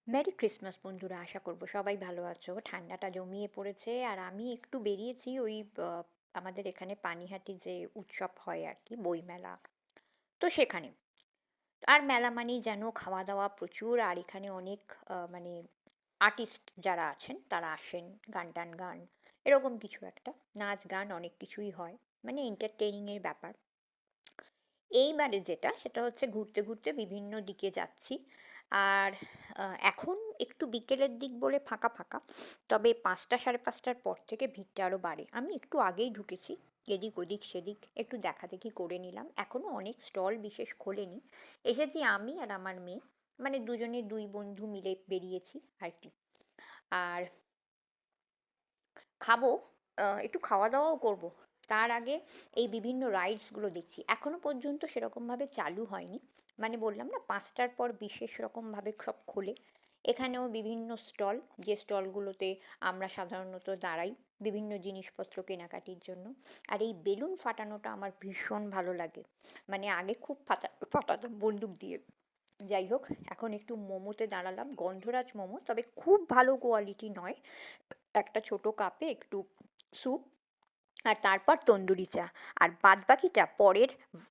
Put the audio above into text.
Merry Christmas বন্ধুরা, আশা করব সবাই ভালো আছো। ঠান্ডাটা জমিয়ে পড়েছে আর আমি একটু বেরিয়েছি ওই আমাদের এখানে পানিহাটি যে উৎসব হয় আর কি, বইমেলা। তো সেখানে আর মেলা মানেই যেন খাওয়া দাওয়া প্রচুর, আর এখানে অনেক মানে আর্টিস্ট যারা আছেন তারা আসেন, গান এরকম কিছু একটা, নাচ গান অনেক কিছুই হয়, মানে এন্টারটেইনিং এর ব্যাপার। এইবারে যেটা সেটা হচ্ছে ঘুরতে ঘুরতে বিভিন্ন দিকে যাচ্ছি। আর এখন একটু বিকেলের দিক বলে ফাঁকা ফাঁকা, তবে ৫টা সাড়ে ৫টার পর থেকে ভিড়টা আরও বাড়ে। আমি একটু আগেই ঢুকেছি, এদিক ওদিক সেদিক একটু দেখাদেখি করে নিলাম। এখনও অনেক স্টল বিশেষ খোলেনি। এসেছি আমি আর আমার মেয়ে, মানে দুজনে দুই বন্ধু মিলে বেরিয়েছি আর কি। আর খাবো, একটু খাওয়া-দাওয়াও করব। তার আগে এই বিভিন্ন রাইডসগুলো দেখছি। এখনো পর্যন্ত সেরকমভাবে চালু হয়নি। মানে বললাম না, ৫টার পর বিশেষ রকমভাবে সব খোলে। এখানেও বিভিন্ন স্টল, যে স্টলগুলোতে আমরা সাধারণত দাঁড়াই বিভিন্ন জিনিসপত্র কেনাকাটির জন্য। আর এই বেলুন ফাটানোটা আমার ভীষণ ভালো লাগে। মানে আগে খুব ফাটাতাম বন্দুক দিয়ে। যাই হোক, এখন একটু মোমোতে দাঁড়ালাম, গন্ধরাজ মোমো, তবে খুব ভালো কোয়ালিটি নয়। একটা ছোট কাপে একটু স্যুপ, আর তারপর তন্দুরি চা। আর বাদবাকিটা পরের